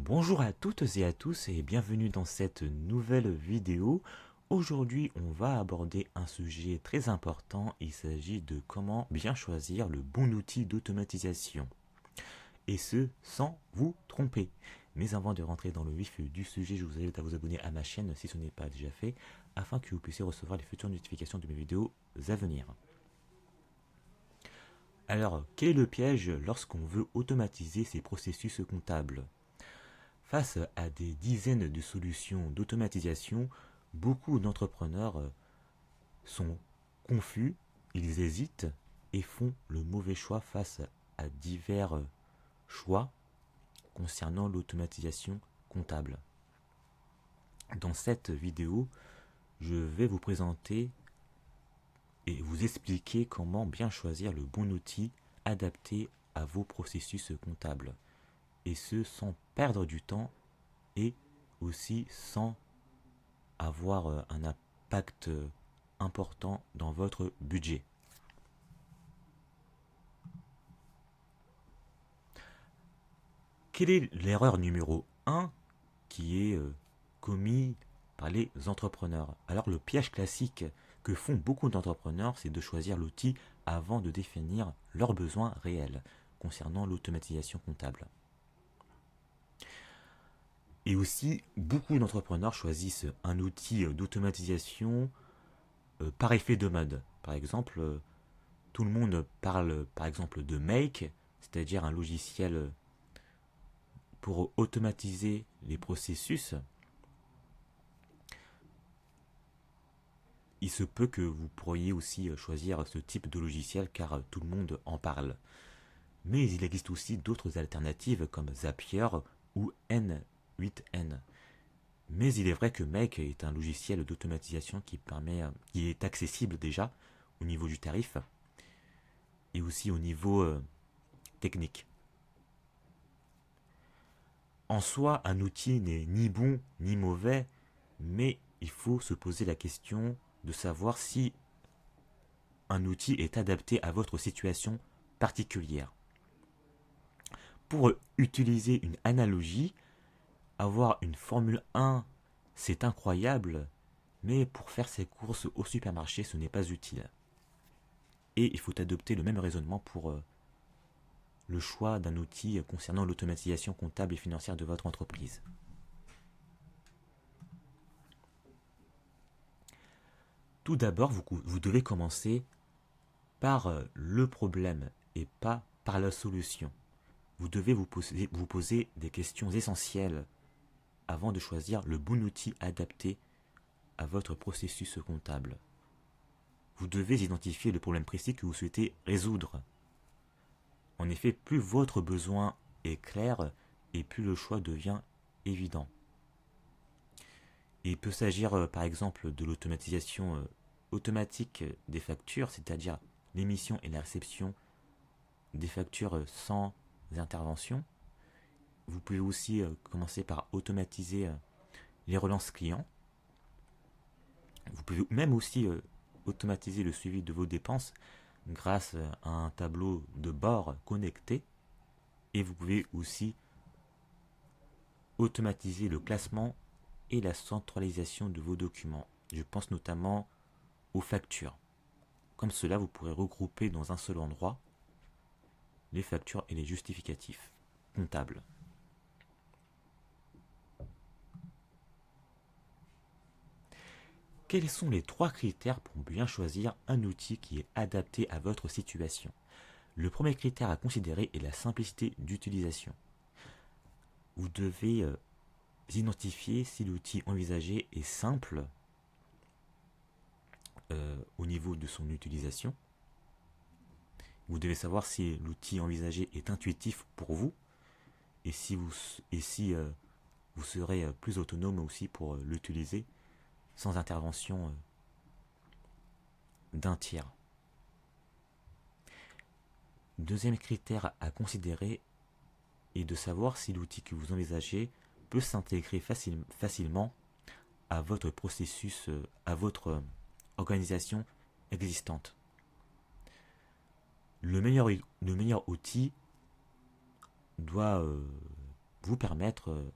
Bonjour à toutes et à tous et bienvenue dans cette nouvelle vidéo. Aujourd'hui, on va aborder un sujet très important. Il s'agit de comment bien choisir le bon outil d'automatisation. Et ce, sans vous tromper. Mais avant de rentrer dans le vif du sujet, je vous invite à vous abonner à ma chaîne si ce n'est pas déjà fait, afin que vous puissiez recevoir les futures notifications de mes vidéos à venir. Alors, quel est le piège lorsqu'on veut automatiser ces processus comptables? Face à des dizaines de solutions d'automatisation, beaucoup d'entrepreneurs sont confus, ils hésitent et font le mauvais choix face à divers choix concernant l'automatisation comptable. Dans cette vidéo, je vais vous présenter et vous expliquer comment bien choisir le bon outil adapté à vos processus comptables. Et ce, sans perdre du temps et aussi sans avoir un impact important dans votre budget. Quelle est l'erreur numéro un qui est commis par les entrepreneurs? Alors le piège classique que font beaucoup d'entrepreneurs, c'est de choisir l'outil avant de définir leurs besoins réels concernant l'automatisation comptable. Et aussi, beaucoup d'entrepreneurs choisissent un outil d'automatisation par effet de mode. Par exemple, tout le monde parle par exemple de Make, c'est-à-dire un logiciel pour automatiser les processus. Il se peut que vous pourriez aussi choisir ce type de logiciel car tout le monde en parle. Mais il existe aussi d'autres alternatives comme Zapier ou N8N. Mais il est vrai que Make est un logiciel d'automatisation qui est accessible déjà au niveau du tarif et aussi au niveau technique. En soi, un outil n'est ni bon ni mauvais, mais il faut se poser la question de savoir si un outil est adapté à votre situation particulière. Pour utiliser une analogie, avoir une Formule 1, c'est incroyable, mais pour faire ses courses au supermarché, ce n'est pas utile. Et il faut adopter le même raisonnement pour le choix d'un outil concernant l'automatisation comptable et financière de votre entreprise. Tout d'abord, vous devez commencer par le problème et pas par la solution. Vous devez vous poser des questions essentielles avant de choisir le bon outil adapté à votre processus comptable. Vous devez identifier le problème précis que vous souhaitez résoudre. En effet, plus votre besoin est clair et plus le choix devient évident. Il peut s'agir par exemple de l'automatisation automatique des factures, c'est-à-dire l'émission et la réception des factures sans intervention. Vous pouvez aussi commencer par automatiser les relances clients. Vous pouvez même aussi automatiser le suivi de vos dépenses grâce à un tableau de bord connecté. Et vous pouvez aussi automatiser le classement et la centralisation de vos documents. Je pense notamment aux factures. Comme cela, vous pourrez regrouper dans un seul endroit les factures et les justificatifs comptables. Quels sont les 3 critères pour bien choisir un outil qui est adapté à votre situation? Le premier critère à considérer est la simplicité d'utilisation. Vous devez identifier si l'outil envisagé est simple au niveau de son utilisation. Vous devez savoir si l'outil envisagé est intuitif pour vous et si vous serez plus autonome aussi pour l'utiliser sans intervention d'un tiers. Deuxième critère à considérer est de savoir si l'outil que vous envisagez peut s'intégrer facilement à votre processus, à votre organisation existante. Le meilleur outil doit vous permettre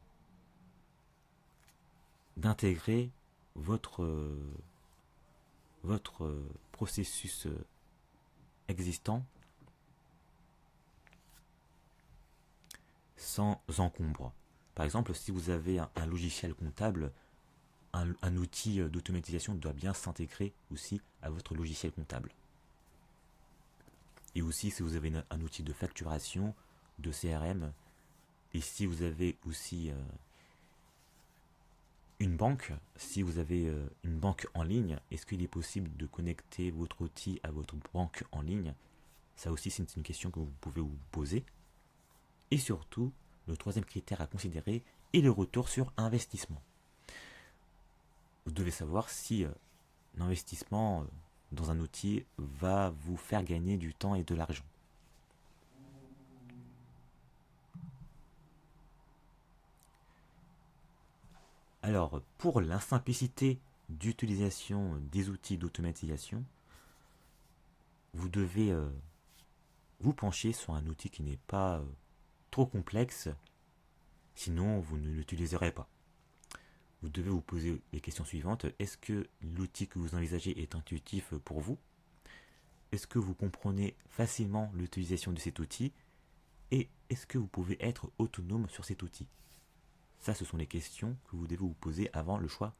d'intégrer votre, votre processus existant sans encombre. Par exemple, si vous avez un logiciel comptable, un outil d'automatisation doit bien s'intégrer aussi à votre logiciel comptable. Et aussi, si vous avez un outil de facturation, de CRM, et si vous avez aussi une banque, si vous avez une banque en ligne, est-ce qu'il est possible de connecter votre outil à votre banque en ligne? Ça aussi, c'est une question que vous pouvez vous poser. Et surtout, le troisième critère à considérer est le retour sur investissement. Vous devez savoir si l'investissement dans un outil va vous faire gagner du temps et de l'argent. Alors, pour la simplicité d'utilisation des outils d'automatisation, vous devez vous pencher sur un outil qui n'est pas trop complexe, sinon vous ne l'utiliserez pas. Vous devez vous poser les questions suivantes. Est-ce que l'outil que vous envisagez est intuitif pour vous? Est-ce que vous comprenez facilement l'utilisation de cet outil? Et est-ce que vous pouvez être autonome sur cet outil? Ça, ce sont les questions que vous devez vous poser avant le choix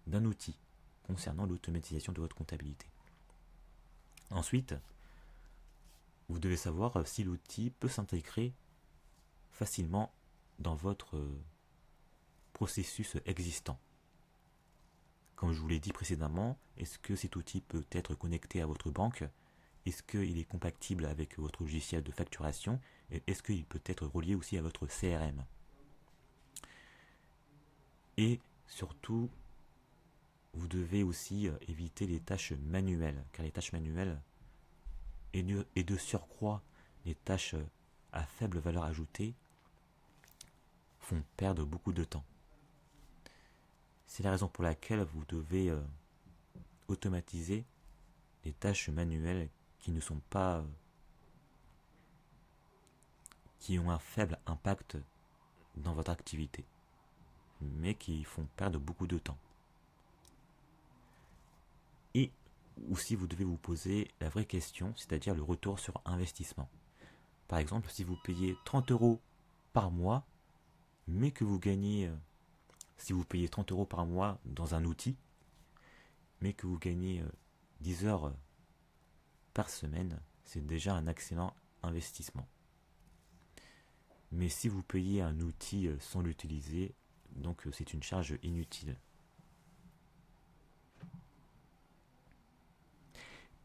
d'un outil concernant l'automatisation de votre comptabilité. Ensuite, vous devez savoir si l'outil peut s'intégrer facilement dans votre processus existant. Comme je vous l'ai dit précédemment, est-ce que cet outil peut être connecté à votre banque? Est-ce qu'il est compatible avec votre logiciel de facturation? Et est-ce qu'il peut être relié aussi à votre CRM? Et surtout, vous devez aussi éviter les tâches manuelles, car les tâches manuelles, et de surcroît les tâches à faible valeur ajoutée, font perdre beaucoup de temps. C'est la raison pour laquelle vous devez automatiser les tâches manuelles qui ne sont pas qui ont un faible impact dans votre activité, mais qui font perdre beaucoup de temps. Et aussi vous devez vous poser la vraie question, c'est-à-dire le retour sur investissement. Par exemple, si vous payez 30 euros par mois, mais que vous gagnez, si vous payez 30 euros par mois dans un outil, mais que vous gagnez 10 heures par semaine, c'est déjà un excellent investissement. Mais si vous payez un outil sans l'utiliser, donc c'est une charge inutile.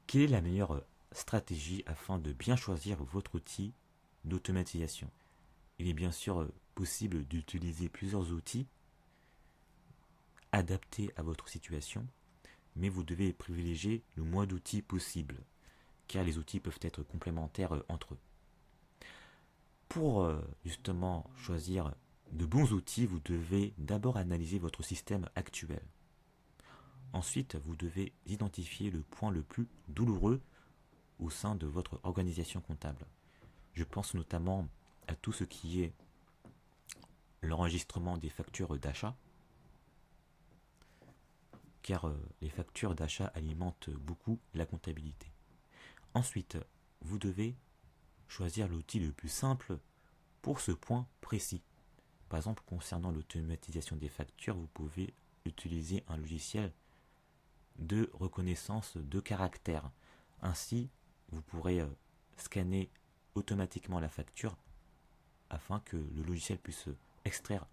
Quelle est la meilleure stratégie afin de bien choisir votre outil d'automatisation? Il est bien sûr possible d'utiliser plusieurs outils adaptés à votre situation, mais vous devez privilégier le moins d'outils possible, car les outils peuvent être complémentaires entre eux. Pour justement choisir de bons outils, vous devez d'abord analyser votre système actuel. Ensuite, vous devez identifier le point le plus douloureux au sein de votre organisation comptable. Je pense notamment à tout ce qui est l'enregistrement des factures d'achat, car les factures d'achat alimentent beaucoup la comptabilité. Ensuite, vous devez choisir l'outil le plus simple pour ce point précis. Par exemple, concernant l'automatisation des factures, vous pouvez utiliser un logiciel de reconnaissance de caractères. Ainsi, vous pourrez scanner automatiquement la facture afin que le logiciel puisse extraire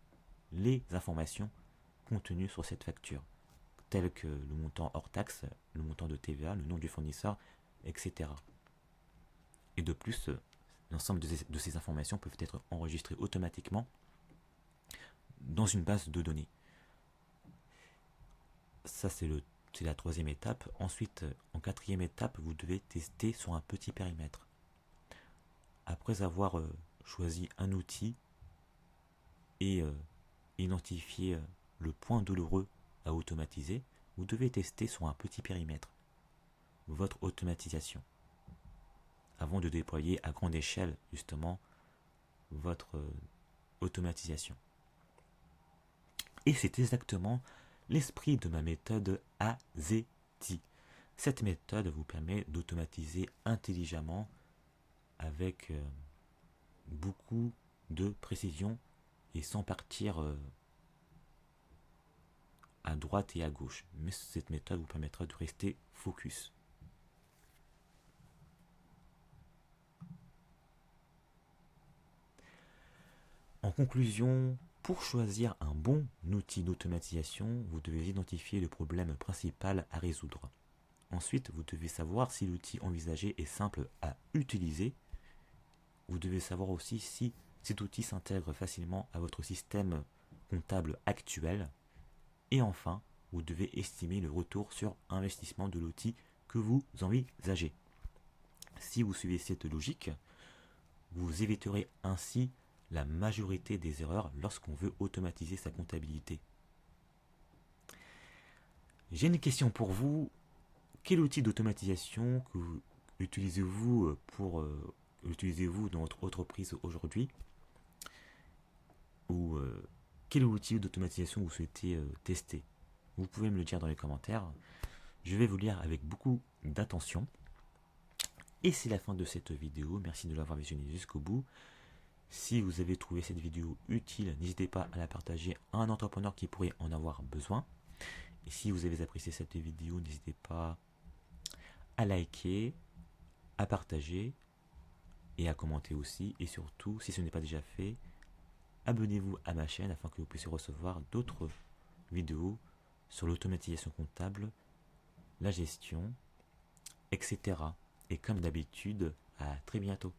les informations contenues sur cette facture, telles que le montant hors taxe, le montant de TVA, le nom du fournisseur, etc. Et de plus, l'ensemble de ces informations peuvent être enregistrées automatiquement dans une base de données. Ça, c'est la troisième étape. Ensuite, en quatrième étape, vous devez tester sur un petit périmètre. Après avoir choisi un outil et identifié le point douloureux à automatiser, vous devez tester sur un petit périmètre votre automatisation avant de déployer à grande échelle justement votre automatisation. Et c'est exactement l'esprit de ma méthode AZT. Cette méthode vous permet d'automatiser intelligemment avec beaucoup de précision et sans partir à droite et à gauche. Mais cette méthode vous permettra de rester focus. En conclusion, pour choisir un bon outil d'automatisation, vous devez identifier le problème principal à résoudre. Ensuite, vous devez savoir si l'outil envisagé est simple à utiliser. Vous devez savoir aussi si cet outil s'intègre facilement à votre système comptable actuel. Et enfin, vous devez estimer le retour sur investissement de l'outil que vous envisagez. Si vous suivez cette logique, vous éviterez ainsi la majorité des erreurs lorsqu'on veut automatiser sa comptabilité. J'ai une question pour vous. Quel outil d'automatisation utilisez-vous dans votre entreprise aujourd'hui? Ou quel outil d'automatisation vous souhaitez tester? Vous pouvez me le dire dans les commentaires. Je vais vous lire avec beaucoup d'attention. Et c'est la fin de cette vidéo. Merci de l'avoir visionnée jusqu'au bout. Si vous avez trouvé cette vidéo utile, n'hésitez pas à la partager à un entrepreneur qui pourrait en avoir besoin. Et si vous avez apprécié cette vidéo, n'hésitez pas à liker, à partager et à commenter aussi. Et surtout, si ce n'est pas déjà fait, abonnez-vous à ma chaîne afin que vous puissiez recevoir d'autres vidéos sur l'automatisation comptable, la gestion, etc. Et comme d'habitude, à très bientôt.